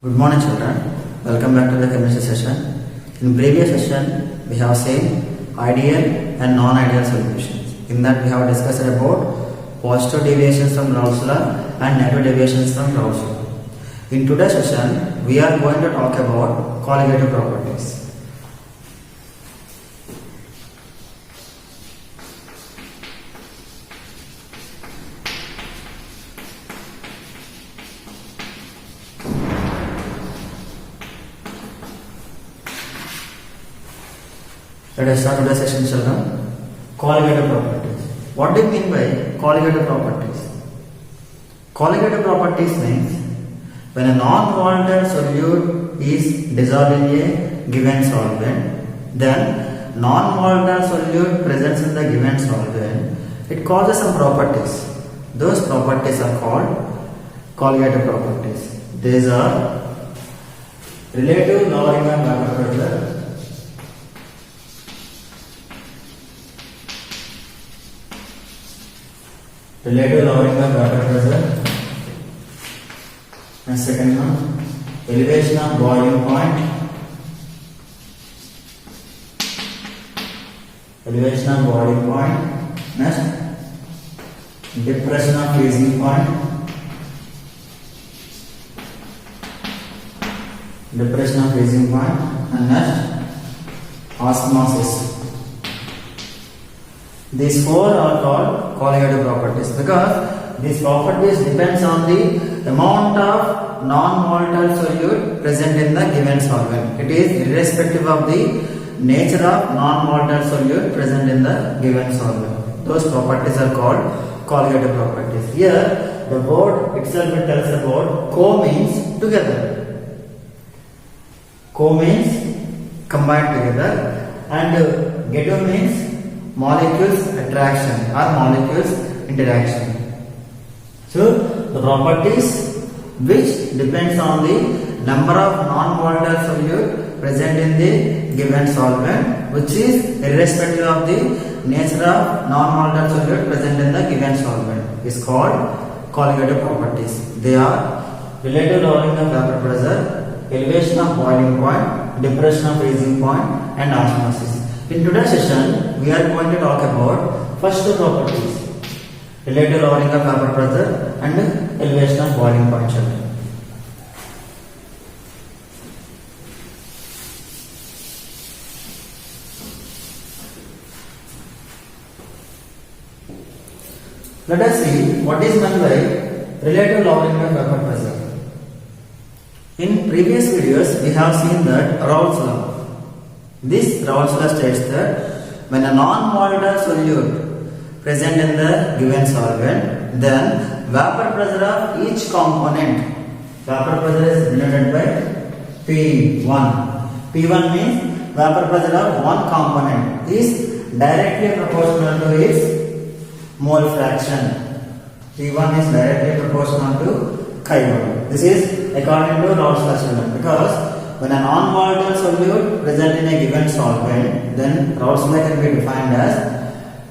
Good morning children, welcome back to the chemistry session. In previous session we have seen ideal and non-ideal solutions. In that we have discussed about positive deviations from Raoult's law and negative deviations from Raoult's law. In today's session we are going to talk about colligative properties. Let us start today's session, children. Colligative properties. What do you mean by colligative properties? Colligative properties means when a non-volatile solute is dissolved in a given solvent, then non-volatile solute present in the given solvent, it causes some properties. Those properties are called colligative properties. These are relative lowering of vapor pressure, relative lowering of vapor pressure, and second one, elevation of boiling point, elevation of boiling point, next, depression of freezing point, depression of freezing point, and next, osmosis. These four are called colligative properties because these properties depends on the amount of non-volatile solute present in the given solvent. It is irrespective of the nature of non-volatile solute present in the given solvent. Those properties are called colligative properties. Here the word itself tells about co means together. Co means combined together, and gative means molecules attraction or molecules interaction. So the properties which depends on the number of non-volatile solute present in the given solvent, which is irrespective of the nature of non-volatile solute present in the given solvent, is called colligative properties. They are relative lowering of vapor pressure, elevation of boiling point, depression of freezing point, and osmosis. In today's session, we are going to talk about first two properties, relative lowering of vapor pressure and elevation of boiling point. Let us see what is meant by relative lowering of vapor pressure. In previous videos, we have seen that Raoult's law. This Raoult's law states that when a non-volatile solute present in the given solvent, then vapor pressure of each component, vapor pressure is denoted by P1. P1 means vapor pressure of one component is directly proportional to its mole fraction. P1 is directly proportional to chi1. This is according to Raoult's law, because when a non-volatile solute present in a given solvent, then Raoult's law can be defined as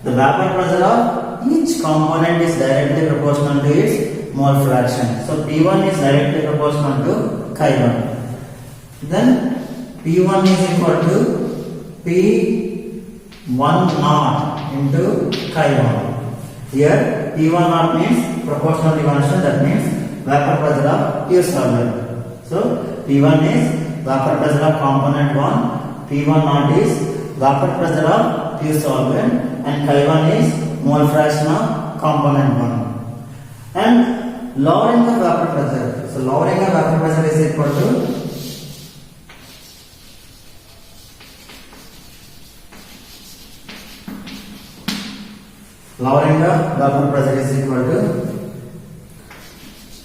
the vapor pressure of each component is directly proportional to its mole fraction. So P1 is directly proportional to chi1. Then P1 is equal to P1 naught into chi1. Here P1 naught means proportional dimension, that means vapor pressure of pure solvent. So P1 is vapor pressure of component 1, P1 naught is vapor pressure of pure solvent, and chi1 is mole fraction of component 1. And lowering of vapor pressure. So lowering of vapor pressure is equal to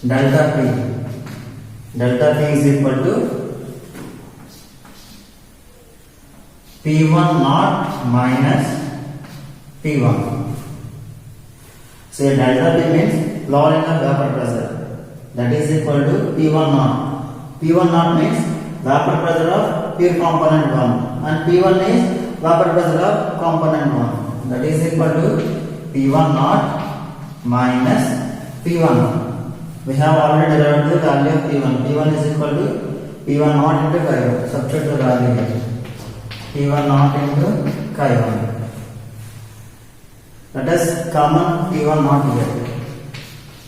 delta P. Delta P is equal to P1 naught minus P1. So delta P means lowering of vapor pressure. That is equal to P1 naught. P1 naught means vapor pressure of pure component 1, and P1 is vapor pressure of component 1. That is equal to P1 naught minus P1. We have already derived the value of P1. P1 is equal to P1 naught into chi1. Substitute the value here. P1 naught into chi1. Let us common P1 naught here.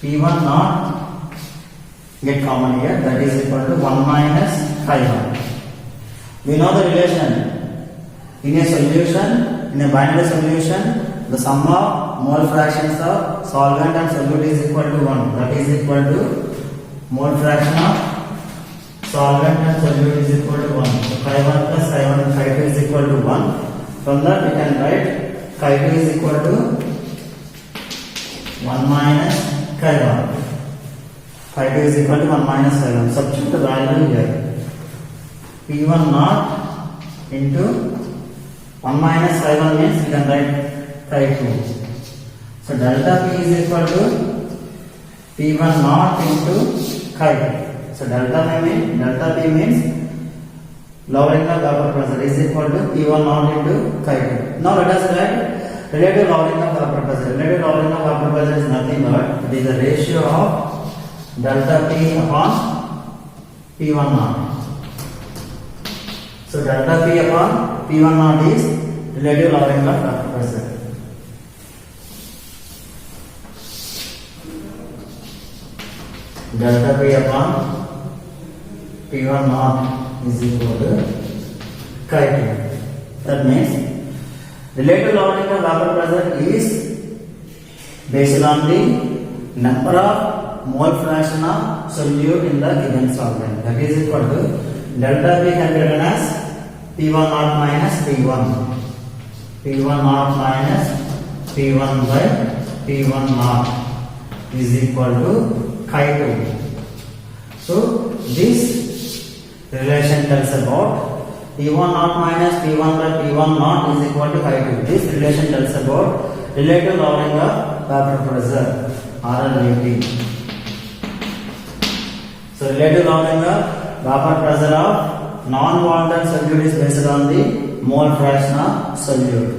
P1 naught get common here. That is equal to 1 minus chi1. We know the relation. In a solution, in a binary solution, the sum of mole fractions of solvent and solute is equal to 1. That is equal to mole fraction of solvent and solute is equal to 1. So chi1 plus chi1 and chi2 is equal to 1. From that we can write chi2 is equal to 1 minus chi1. Chi2 is equal to 1 minus chi1. Substitute the value here. P1 naught into 1 minus chi1 means we can write chi2. So delta P is equal to P1 naught into chi2. So delta P means lowering of vapor pressure is equal to P1 naught into chi2. Now let us write relative lowering of vapor pressure. Relative lowering of vapor pressure is nothing but it is the ratio of delta P upon P1 naught. So delta P upon P1 naught is relative lowering of vapor pressure. Delta P upon P1 naught is equal to chi2. That means relative lowering of vapor pressure is based on the number of mole fraction of solute in the given solvent. That is equal to delta P can be written as P1 naught minus P1. P1 naught minus P1 by P1 naught is equal to chi2. So this relation tells about P1 naught minus P1 by P1 naught is equal to chi2. This relation tells about relative lowering of vapor pressure, RLVP. So relative lowering of vapor pressure of non-volatile solute is based on the mole fraction of solute.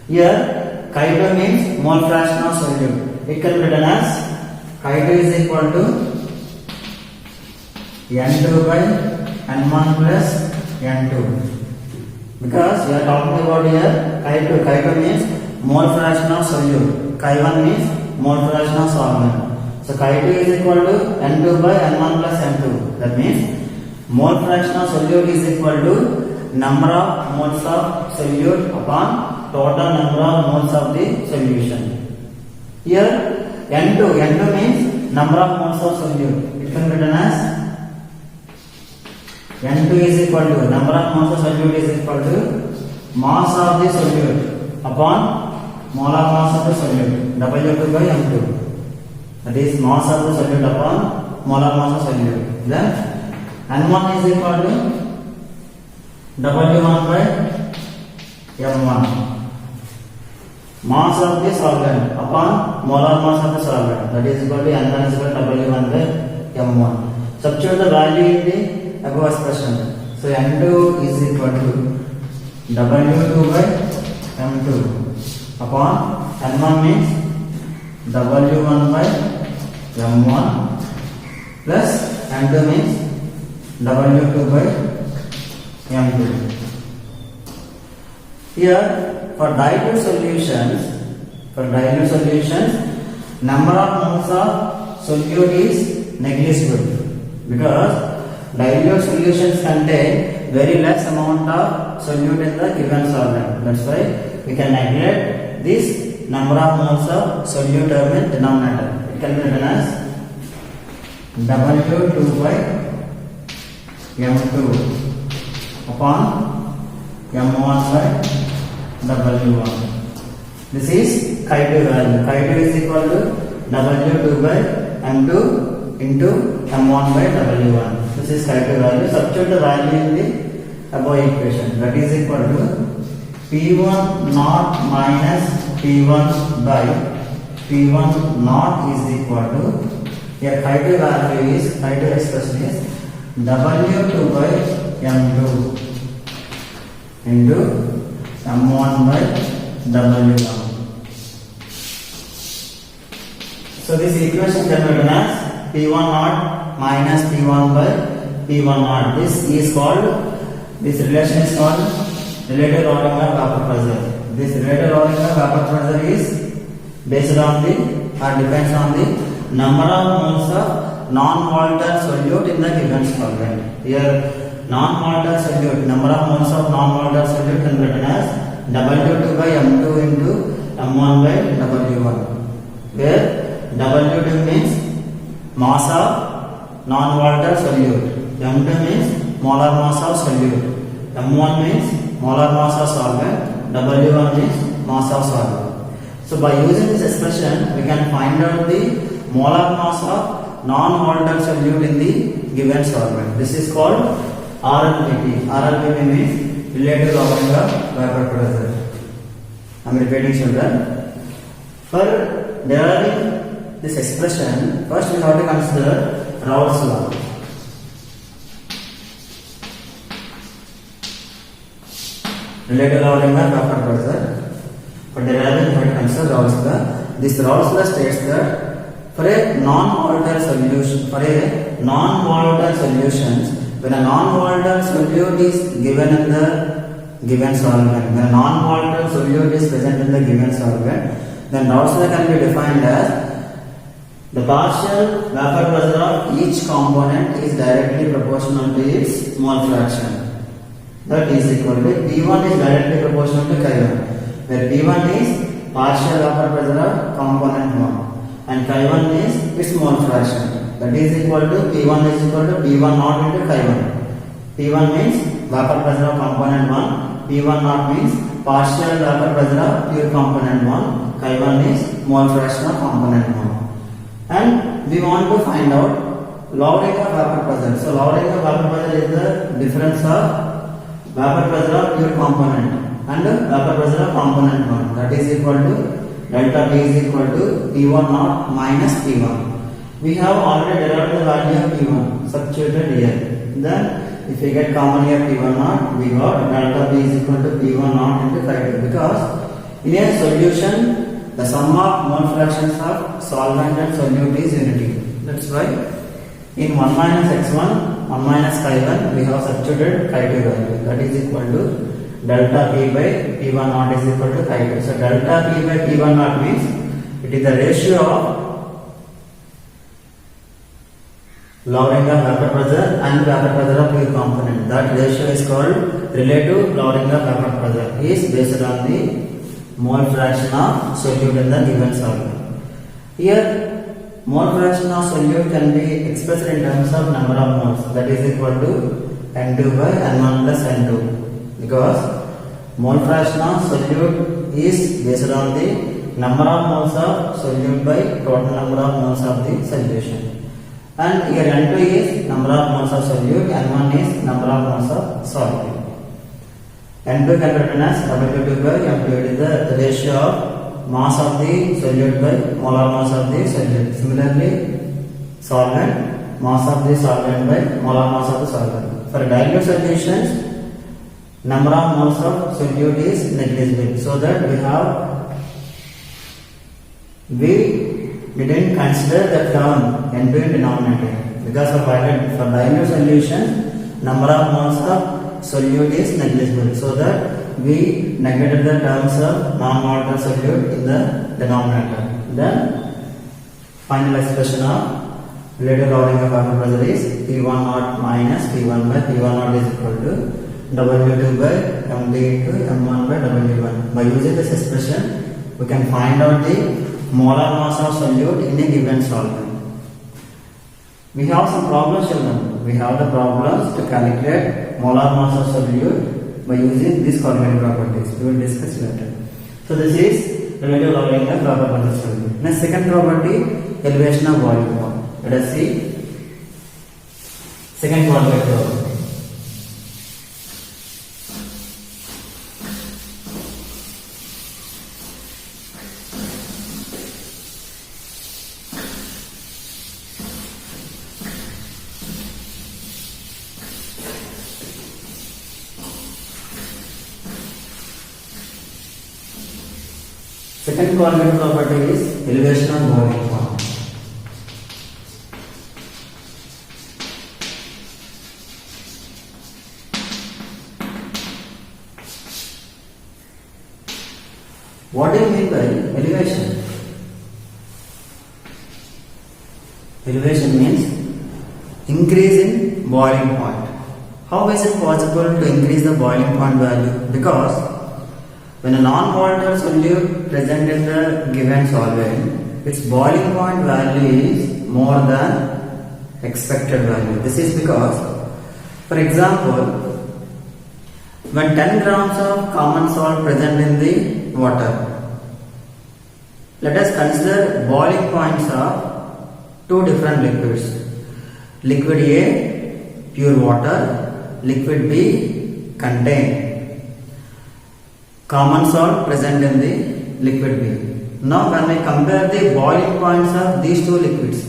Here chi2 means mole fraction of solute. It can be written as chi2 is equal to N2 by N1 plus N2. Because we are talking about here chi2. Chi2 means mole fraction of solute. Chi1 means mole fraction of solvent. So chi2 is equal to N2 by N1 plus N2. That means mole fraction of solute is equal to number of moles of solute upon total number of moles of the solution. Here N2 means number of moles of solute. It can be written as N2 is equal to number of moles of solute is equal to mass of the solute upon molar mass of the solute, W2 by M2. That is mass of the solute upon molar mass of solute. Then N1 is equal to W1 by M1. Mass of the solvent upon molar mass of the solvent. That is equal to N1 is equal to W1 by M1. Substitute the value in the above expression. So N2 is equal to W2 by M2 upon N1 means W1 by M1 plus N2 means W2 by M2. Here for dilute solutions, number of moles of solute is negligible because dilute solutions contain very less amount of solute in the given solvent. That's why we can neglect this number of moles of solute term in denominator. It can be written as W2 by M2 upon M1 by W1. This is chi2 value. Chi2 is equal to W2 by M2 into M1 by W1. This is chi2 value. Substitute the value in the above equation. That is equal to P1 naught minus P1 by P1 naught is equal to, here chi2 value is, chi2 expression is W2 by M2 into M1 by W1. So this equation can be written as P1 naught minus P1 by P1 naught. This relation is called relative lowering of vapor pressure. This relative lowering of vapor pressure is based on the or depends on the number of moles of non-volatile solute in the given solvent. Here non-volatile solute, number of moles of non-volatile solute can be written as W2 by M2 into M1 by W1, where W2 means mass of non-volatile solute, M2 means molar mass of solute, M1 means molar mass of solvent, W1 means mass of solvent. So by using this expression, we can find out the molar mass of non-volatile solute in the given solvent. This is called RLVP. RLVP means relative lowering of vapor pressure. I am repeating, children. For deriving this expression, first we have to consider Raoult's law. Relative lowering of vapor pressure. For deriving, we have to consider Raoult's law. This Raoult's law states that for a non-volatile solution, when a non-volatile solute is given in the given solvent, when a non-volatile solute is present in the given solvent, then Raoult's law can be defined as the partial vapor pressure of each component is directly proportional to its mole fraction. That is equal to P1 is directly proportional to Chi1, where P1 is partial vapor pressure of component 1 and Chi1 is its mole fraction. That is equal to P1 is equal to P1 naught into Chi1. P1 means vapor pressure of component 1, P1 naught means partial vapor pressure of pure component 1, Chi1 is mole fraction of component 1. And we want to find out lowering of vapor pressure. So lowering of vapor pressure is the difference of vapor pressure of pure component and vapor pressure of component 1. That is equal to delta P is equal to P1 naught minus P1. We have already derived the value of P1, substituted here. Then if we get common here P1 naught, we got delta P is equal to P1 naught into Chi2, because in a solution the sum of mole fractions of solvent and solute is unity. That's why in 1 minus x1, 1 minus Chi1, we have substituted Chi2 value. That is equal to delta P by P1 naught is equal to Chi2. So delta P by P1 naught means it is the ratio of lowering of vapor pressure and vapor pressure of pure component. That ratio is called relative lowering of vapor pressure. Is based on the mole fraction of solute in the given solvent. Here, mole fraction of solute can be expressed in terms of number of moles. That is equal to N2 by N1 plus N2. Because mole fraction of solute is based on the number of moles of solute by total number of moles of the solution. And here N2 is number of moles of solute, N1 is number of moles of solute. N2 can be written as W2 by M2. It is the ratio of mass of the solute by molar mass of the solute. Similarly, solvent, mass of the solvent by molar mass of the solvent. For dilute solutions, number of moles of solute is negligible. So that we didn't consider the term N2 in denominator, because for dilute solution, number of moles of solute is negligible. So that we negated the terms of non-volatile solute in the denominator. Then final expression of relative lowering of vapor pressure is P1 naught minus P1 by P1 naught is equal to W2 by MD into M1 by W1. By using this expression, we can find out the molar mass of solute in a given solvent. We have some problems, children. We have the problems to calculate molar mass of solute by using these correlative properties. We will discuss later. So this is relative lowering of vapor pressure solute. Next, second property, elevation of volume. Let us see second correlative property. Second correlative property is elevation of boiling point. What do you mean by elevation? Elevation means increase in boiling point. How is it possible to increase the boiling point value? Because when a non-volatile solute present in the given solvent, its boiling point value is more than expected value. This is because, for example, when 10 grams of common salt present in the water, let us consider boiling points of two different liquids. Liquid A, pure water, liquid B, contain common salt present in the liquid B. Now when we compare the boiling points of these two liquids,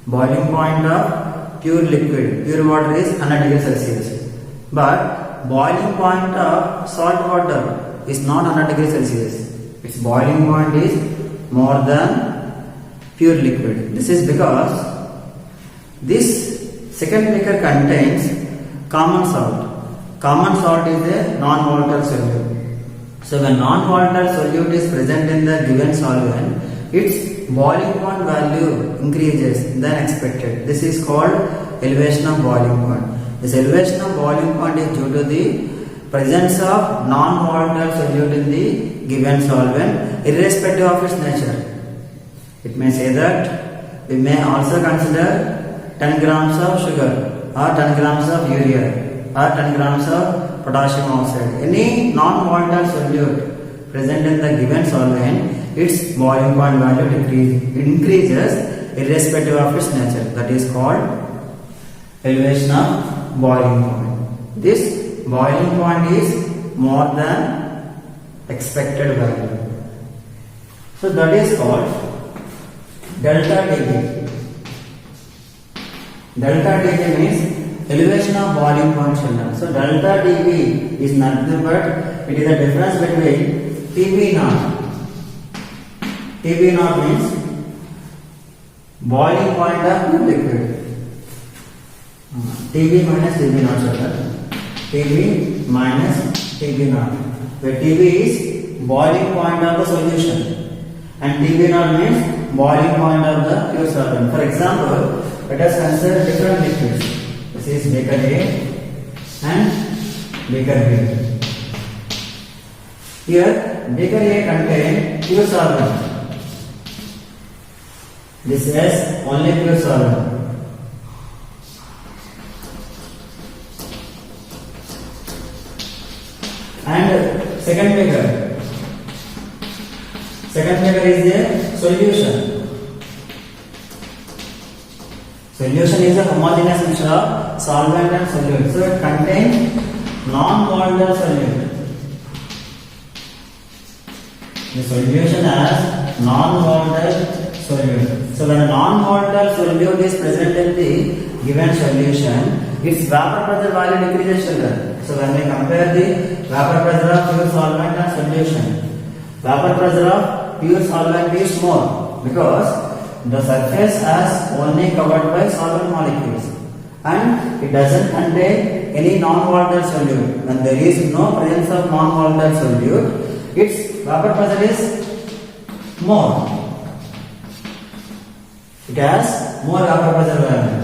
boiling point of pure liquid, pure water is 100 degrees Celsius, but boiling point of salt water is not 100 degrees Celsius. Its boiling point is more than pure liquid. This is because this second liquor contains common salt. Common salt is a non-volatile solute. So when non-volatile solute is present in the given solvent, its boiling point value increases than expected. This is called elevation of boiling point. This elevation of boiling point is due to the presence of non-volatile solute in the given solvent, irrespective of its nature. It may say that we may also consider 10 grams of sugar or 10 grams of urea or 10 grams of potassium oxide. Any non-volatile solute present in the given solvent, its boiling point value increases irrespective of its nature. That is called elevation of boiling point. This boiling point is more than expected value. So that is called delta dB. Delta dB means elevation of boiling point children. So delta dB is nothing but it is the difference between Tb naught. Tb naught means boiling point of liquid. Tb minus Tb naught children. Tb minus Tb naught. Where Tb is boiling point of the solution and Tb naught means boiling point of the pure solvent. For example, let us consider different liquids. This is beaker A and beaker B. Here beaker A contains pure solvent. This is only pure solvent. And second beaker is a solution. Solution is a homogeneous mixture of solvent and solute. So it contains non-volatile solute. The solution has non-volatile solute. So when a non-volatile solute is present in the given solution, its vapor pressure value decreases children. So when we compare the vapor pressure of pure solvent and solution, vapor pressure of pure solvent is more because the surface is only covered by solvent molecules and it doesn't contain any non-volatile solute. When there is no presence of non-volatile solute, its vapor pressure is more. It has more vapor pressure value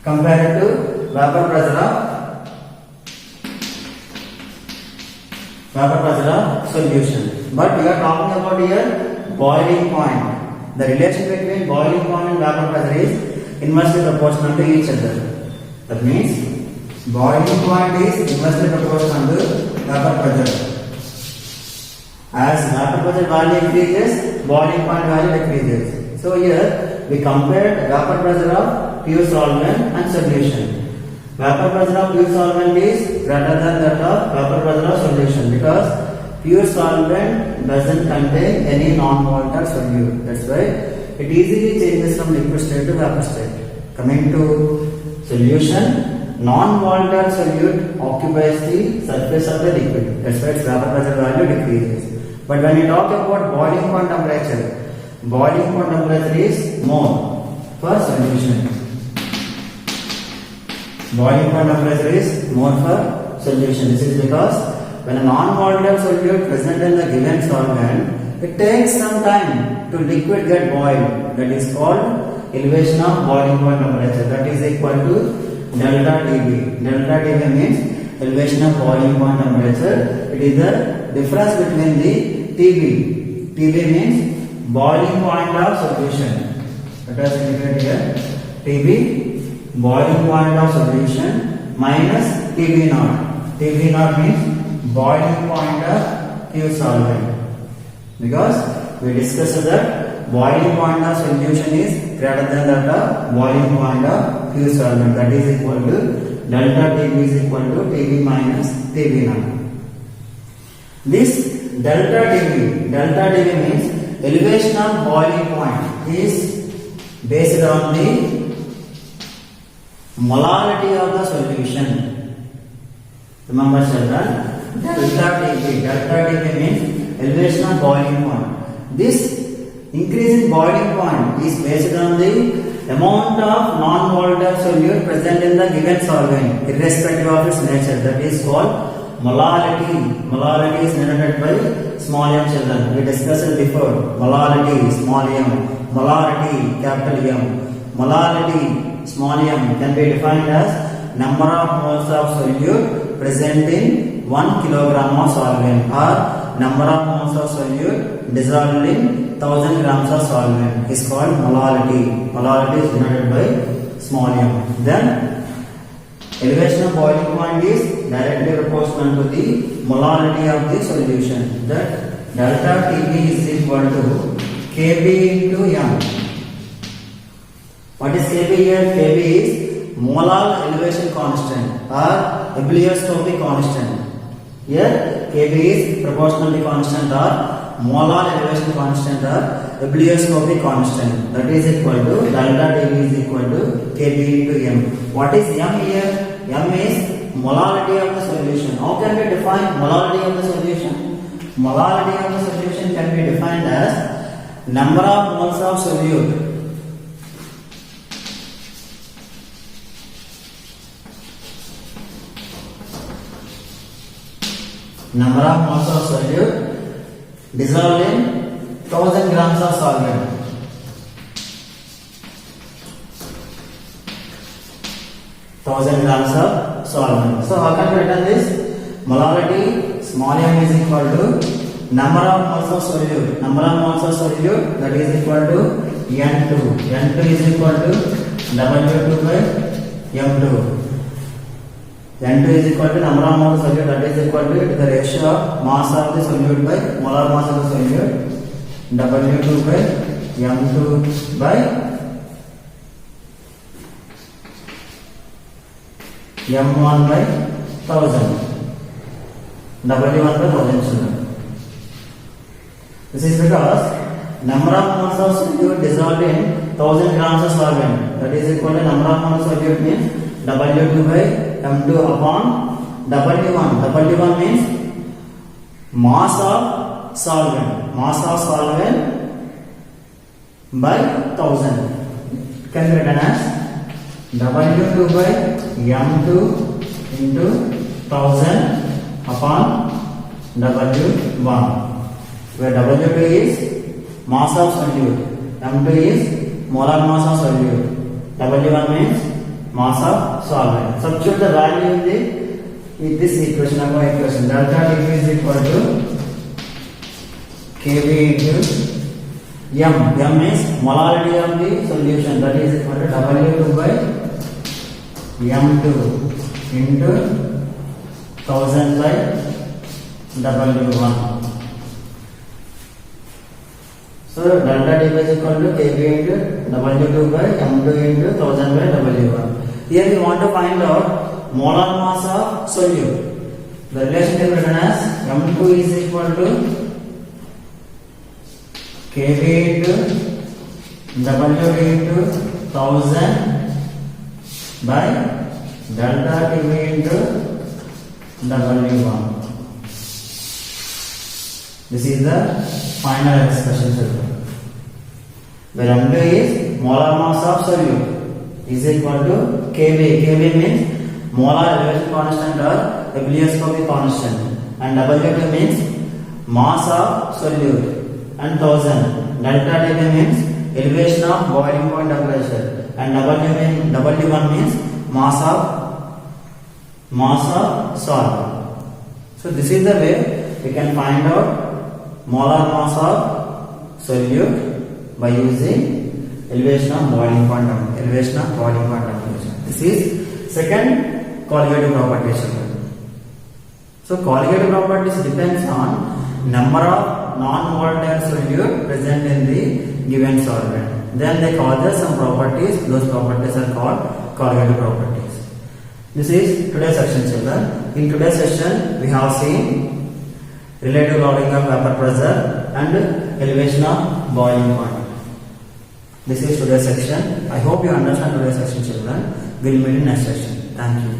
compared to vapor pressure of solution. But we are talking about here boiling point. The relation between boiling point and vapor pressure is inversely proportional to each other. That means boiling point is inversely proportional to vapor pressure. As vapor pressure value increases, boiling point value decreases. So here we compared vapor pressure of pure solvent and solution. Vapor pressure of pure solvent is greater than that of vapor pressure of solution because pure solvent doesn't contain any non-volatile solute. That's why it easily changes from liquid state to vapor state. Coming to solution, non-volatile solute occupies the surface of the liquid. That's why its vapor pressure value decreases. But when we talk about boiling point temperature is more for solution. Boiling point temperature is more for solution. This is because when a non-volatile solute present in the given solvent, it takes some time to liquid get boiled. That is called elevation of boiling point temperature. That is equal to delta Tb. Delta Tb means elevation of boiling point temperature. It is the difference between the Tb. Tb means boiling point of solution. Let us indicate here. Tb, boiling point of solution, minus Tb naught. Tb naught means boiling point of pure solvent. Because we discussed that boiling point of solution is greater than that of boiling point of pure solvent. That is equal to delta Tb is equal to Tb minus Tb naught. This delta Tb means elevation of boiling point is based on the molarity of the solution. Remember children, delta Tb means elevation of boiling point. This increase in boiling point is based on the amount of non-volatile solute present in the given solvent, irrespective of its nature. That is called molarity. Molarity is denoted by small m children. We discussed it before. Molarity, small m. Molarity, capital M. Molarity, small m, can be defined as number of moles of solute present in 1 kilogram of solvent, or number of moles of solute dissolved in 1000 grams of solvent is called molarity. Molarity is denoted by small m. Then elevation of boiling point is directly proportional to the molarity of the solution. That delta Tb is equal to Kb into m. What is Kb here? Kb is molar elevation constant or ebullioscopy constant. Here Kb is proportionally constant or molar elevation constant or ebullioscopy constant. That is equal to delta Tb is equal to Kb into m. What is m here? M is molarity of the solution. How can we define molarity of the solution? Molarity of the solution can be defined as number of moles of solute dissolved in 1000 grams of solvent. So how can we write this? Molarity small m is equal to number of moles of solute. Number of moles of solute, that is equal to N2. N2 is equal to W2 by M2. N2 is equal to number of moles of solute, that is equal to the ratio of mass of the solute by molar mass of the solute. W2 by M2 by M1 by 1000. W1 by 1000. This is because number of moles of solute dissolved in 1000 grams of solvent, that is equal to number of moles of solute means W2 by M2 upon W1. W1 means mass of solvent. Mass of solvent by 1000 can be written as W2 by M2 into 1000 upon W1, where W2 is mass of solute, M2 is molar mass of solute, W1 means mass of solvent. Substitute the value in this equation, equation. Delta Tb is equal to Kb into M. M is molarity of the solution, that is equal to W2 by M2 into 1000 by W1. So delta Tb is equal to Kb into W2 by M2 into 1000 by W1. Here we want to find out molar mass of solute. The relation is written as M2 is equal to Kb into W into 1000 by delta Tb into W1. This is the final expression, where M2 is molar mass of solute is equal to Kb. Kb means molar elevation constant or ebullioscopy constant, and W2 means mass of solute, and 1000. Delta T means elevation of boiling point temperature, and W1 means mass of solvent. So this is the way we can find out molar mass of solute by using elevation of boiling point temperature. This is second colligative property. So colligative properties depends on number of non-volatile solute present in the given solvent. Then they cause some properties. Those properties are called colligative properties. This is today's section, children. In today's session, we have seen relative lowering of vapor pressure and elevation of boiling point. This is today's section. I hope you understand today's section, children. We will meet in next section. Thank you.